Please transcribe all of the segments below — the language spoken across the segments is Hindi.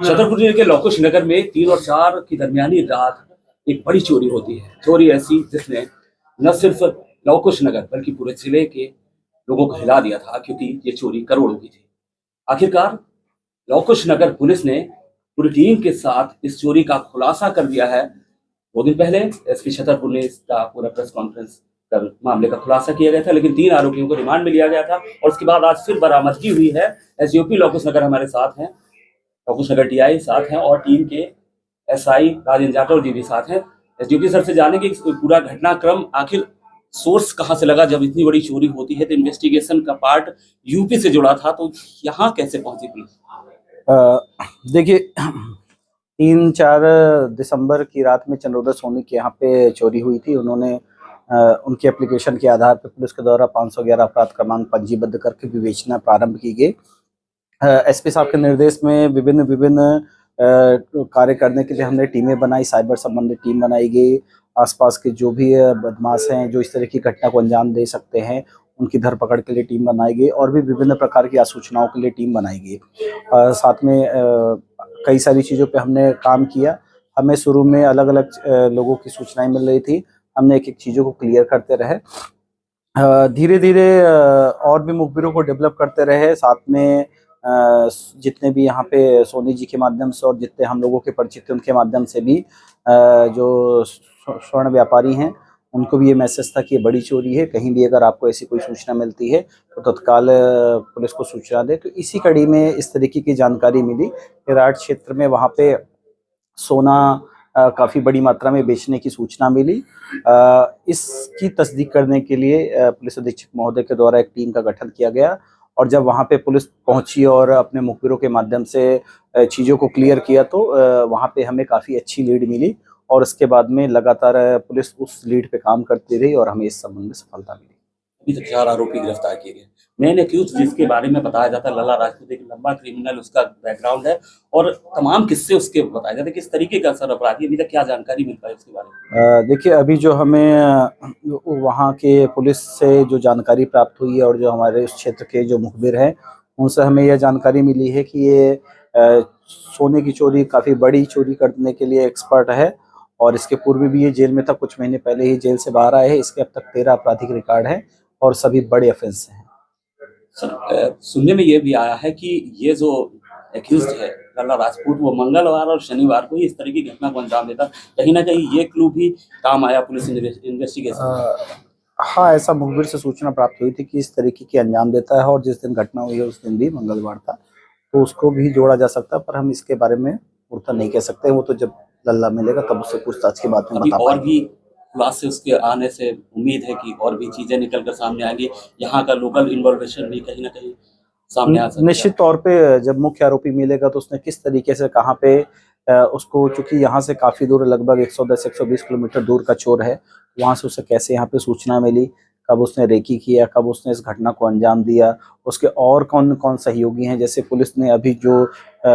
छतरपुर जिले के लोकेश नगर में 3 और 4 की दरमियानी रात एक बड़ी चोरी होती है। चोरी ऐसी जिसने न सिर्फ लोकेश नगर बल्कि पूरे जिले के लोगों को हिला दिया था, क्योंकि ये चोरी करोड़ों की थी। आखिरकार लोकेश नगर पुलिस ने पूरी टीम के साथ इस चोरी का खुलासा कर दिया है। 2 दिन पहले एसपी छतरपुर ने इसका पूरा प्रेस कॉन्फ्रेंस कर मामले का खुलासा किया गया था, लेकिन 3 आरोपियों को रिमांड में लिया गया था और उसके बाद आज फिर बरामदगी हुई है। एसडीओपी लोकेश नगर हमारे साथ हैं, लोकेश नगर टीआई साथ हैं और टीम के एसआई राजेंद्र जाटव जी भी साथ हैं। एसडीओपी सर से जानेंगे कि पूरा घटनाक्रम आखिर सोर्स कहां से लगा। जब इतनी बड़ी चोरी होती है तो इन्वेस्टिगेशन का पार्ट यूपी से जुड़ा था, तो यहाँ कैसे पहुंची पुलिस? देखिए 3-4 दिसंबर की रात में चंद्रोदय सोनी के यहाँ पे चोरी हुई थी। उन्होंने उनके एप्लीकेशन के आधार पर पुलिस के द्वारा 511 अपराध क्रमांक पंजीबद्ध करके विवेचना प्रारंभ की गई। एसपी साहब के निर्देश में विभिन्न कार्य करने के लिए हमने टीमें बनाई, साइबर संबंधित टीम बनाई गई। आसपास के जो भी बदमाश हैं जो इस तरह की घटना को अंजाम दे सकते हैं, उनकी धरपकड़ के लिए टीम बनाई गई और भी विभिन्न प्रकार की आसूचनाओं के लिए टीम बनाई गई। साथ में कई सारी चीज़ों पे हमने काम किया। हमें शुरू में अलग अलग लोगों की सूचनाएं मिल रही थी, हमने एक एक चीज़ों को क्लियर करते रहे। धीरे धीरे और भी मुखबिरों को डेवलप करते रहे। साथ में जितने भी यहाँ पे सोनी जी के माध्यम से और जितने हम लोगों के परिचित थे उनके माध्यम से भी जो स्वर्ण व्यापारी हैं उनको भी ये मैसेज था कि ये बड़ी चोरी है, कहीं भी अगर आपको ऐसी कोई सूचना मिलती है तो तत्काल पुलिस को सूचना दे। तो इसी कड़ी में इस तरीके की जानकारी मिली कि राठ क्षेत्र में वहाँ पे सोना काफ़ी बड़ी मात्रा में बेचने की सूचना मिली। इसकी तस्दीक करने के लिए पुलिस अधीक्षक महोदय के द्वारा एक टीम का गठन किया गया और जब वहाँ पे पुलिस पहुंची और अपने मुखबिरों के माध्यम से चीज़ों को क्लियर किया तो वहाँ पे हमें काफ़ी अच्छी लीड मिली और उसके बाद में लगातार पुलिस उस लीड पे काम करती रही और हमें इस संबंध में सफलता मिली। अभी तक 4 आरोपी गिरफ्तार किए गए। मेन एक्यूज जिसके बारे में बताया जाता है लल्ला राजपूत, एक लंबा क्रिमिनल उसका बैकग्राउंड है और तमाम किस्से उसके बताए जाते हैं। किस तरीके का सर अपराधी, अभी तक क्या जानकारी मिल पाई उसके बारे में? देखिए अभी जो हमें वहाँ के पुलिस से जो जानकारी प्राप्त हुई है और जो हमारे उस क्षेत्र के जो मुखबिर हैं उनसे हमें यह जानकारी मिली है कि ये सोने की चोरी काफ़ी बड़ी चोरी करने के लिए एक्सपर्ट है और इसके पूर्व भी ये जेल में था, कुछ महीने पहले ही जेल से बाहर आए हैं। इसके अब तक 13 आपराधिक रिकॉर्ड हैं और सभी बड़े ऑफेंस हैं। सर सुनने में ये भी आया है कि ये जो एक्यूज्ड है लल्ला राजपूत, वो मंगलवार और शनिवार को ही इस तरह की घटना को अंजाम देता। कहीं ना कहीं ये क्लू भी काम आया पुलिस इन्वेस्टिगेशन? हाँ, ऐसा मुखबिर से सूचना प्राप्त हुई थी कि इस तरीके की अंजाम देता है और जिस दिन घटना हुई है उस दिन भी मंगलवार था, तो उसको भी जोड़ा जा सकता है, पर हम इसके बारे में पूर्णतः नहीं कह सकते। वो तो जब लल्ला मिलेगा तब उससे पूछताछ के बाद में बता और पाएंगे। भी खुलासे उसके आने से उम्मीद है कि और भी चीजें निकल कर सामने आएंगी, यहाँ का लोकल इन्फॉर्मेशन भी कहीं ना कहीं सामने आ सकता है। निश्चित तौर पे जब मुख्य आरोपी मिलेगा तो उसने किस तरीके से कहाँ पे उसको, चूंकि यहाँ से काफी दूर लगभग 110-120 किलोमीटर दूर का चोर है, वहां से उसे कैसे यहाँ पे सूचना मिली, कब उसने रेकी किया, कब उसने इस घटना को अंजाम दिया, उसके और कौन कौन सहयोगी हैं। जैसे पुलिस ने अभी जो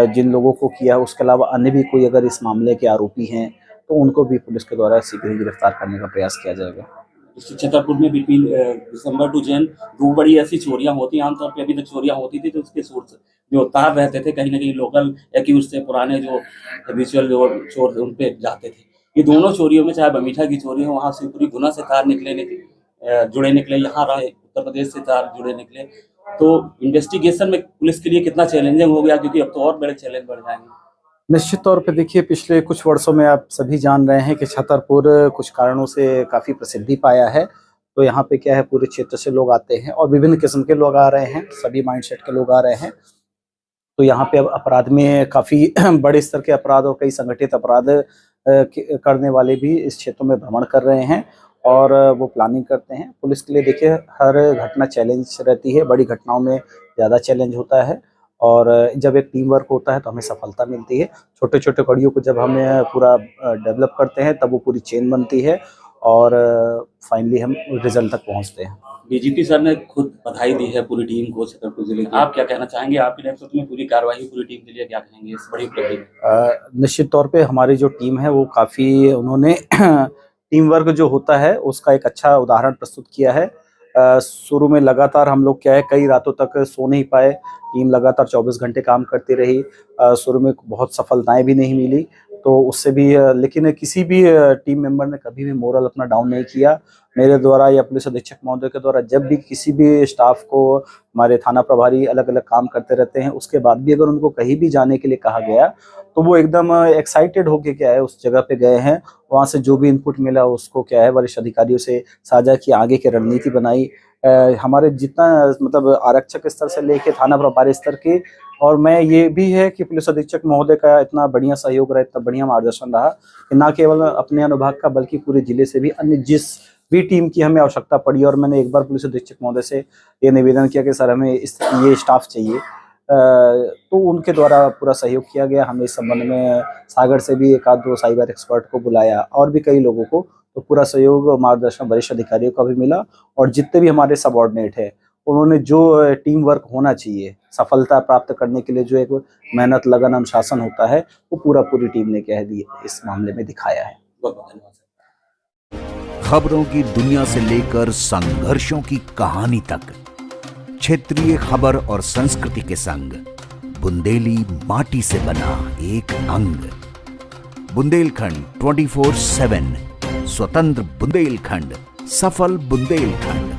जिन लोगों को किया उसके अलावा अन्य भी कोई अगर इस मामले के आरोपी हैं तो उनको भी पुलिस के द्वारा शीघ्र ही गिरफ्तार करने का प्रयास किया जाएगा। छतरपुर में बिटवीन दिसंबर टू जैन 2 बड़ी ऐसी चोरियां होती हैं। आमतौर पे अभी तक चोरियां होती थी तो उसके सोर्स जो तार रहते थे कहीं ना कहीं लोकल एक्यूज से, पुराने जो हैबिचुअल जो चोर उन पे जाते थे। ये दोनों चोरियों में, चाहे बमीठा की चोरी हो वहाँ से पूरी गुना से तार जुड़े निकले, यहाँ रहे उत्तर प्रदेश से तार जुड़े निकले। तो इन्वेस्टिगेशन में पुलिस के लिए कितना चैलेंजिंग हो गया, क्योंकि अब तो और बड़े चैलेंज बढ़ जाएंगे। निश्चित तौर पे देखिए पिछले कुछ वर्षों में आप सभी जान रहे हैं कि छतरपुर कुछ कारणों से काफ़ी प्रसिद्धि पाया है। तो यहाँ पे क्या है, पूरे क्षेत्र से लोग आते हैं और विभिन्न किस्म के लोग आ रहे हैं, सभी माइंडसेट के लोग आ रहे हैं। तो यहाँ पे अब अपराध में काफ़ी बड़े स्तर के अपराध और कई संगठित अपराध करने वाले भी इस क्षेत्र में भ्रमण कर रहे हैं और वो प्लानिंग करते हैं। पुलिस के लिए देखिए हर घटना चैलेंज रहती है, बड़ी घटनाओं में ज़्यादा चैलेंज होता है और जब एक टीम वर्क होता है तो हमें सफलता मिलती है। छोटे छोटे कड़ियों को जब हम पूरा डेवलप करते हैं तब वो पूरी चेन बनती है और फाइनली हम रिजल्ट तक पहुंचते हैं। डीजीपी सर ने खुद बधाई दी है पूरी टीम को छतरपुर जिले की। आप क्या कहना चाहेंगे? आपके नेतृत्व में पूरी कार्रवाई पूरी टीम के लिए क्या कहेंगे इस बड़ी उपलब्धि में? निश्चित तौर पे हमारी जो टीम है वो काफ़ी, उन्होंने टीम वर्क जो होता है उसका एक अच्छा उदाहरण प्रस्तुत किया है। शुरू में लगातार हम लोग क्या है कई रातों तक सो नहीं पाए, टीम लगातार 24 घंटे काम करती रही। शुरू में बहुत सफलताएं भी नहीं मिली, तो उससे भी लेकिन किसी भी टीम मेंबर ने कभी भी मोरल अपना डाउन नहीं किया। मेरे द्वारा या पुलिस अधीक्षक महोदय के द्वारा जब भी किसी भी स्टाफ को, हमारे थाना प्रभारी अलग अलग काम करते रहते हैं, उसके बाद भी अगर उनको कहीं भी जाने के लिए कहा गया तो वो एकदम एक्साइटेड होके क्या है उस जगह पे गए हैं। वहाँ से जो भी इनपुट मिला उसको क्या है वरिष्ठ अधिकारियों से साझा की, आगे की रणनीति बनाई। हमारे जितना मतलब आरक्षक स्तर से लेके थाना प्रभारी स्तर के, और मैं ये भी है कि पुलिस अधीक्षक महोदय का इतना बढ़िया सहयोग रहा, इतना बढ़िया मार्गदर्शन रहा कि न केवल अपने अनुभाग का बल्कि पूरे जिले से भी अन्य जिस भी टीम की हमें आवश्यकता पड़ी, और मैंने एक बार पुलिस अधीक्षक महोदय से ये निवेदन किया कि सर हमें ये स्टाफ चाहिए, तो उनके द्वारा पूरा सहयोग किया गया। हमने इस संबंध में सागर से भी एक आध दो साइबर एक्सपर्ट को बुलाया और भी कई लोगों को, तो पूरा सहयोग और मार्गदर्शन वरिष्ठ अधिकारियों का भी मिला। और जितने भी हमारे सबऑर्डिनेट है उन्होंने जो टीम वर्क होना चाहिए सफलता प्राप्त करने के लिए, जो एक मेहनत लगन अनुशासन होता है, वो पूरी टीम ने कह दी इस मामले में दिखाया है। बहुत बहुत धन्यवाद सर। खबरों की दुनिया से लेकर संघर्षों की कहानी तक, क्षेत्रीय खबर और संस्कृति के संग बुंदेली माटी से बना एक अंग। बुंदेलखंड 24/7, स्वतंत्र बुंदेलखंड, सफल बुंदेलखंड।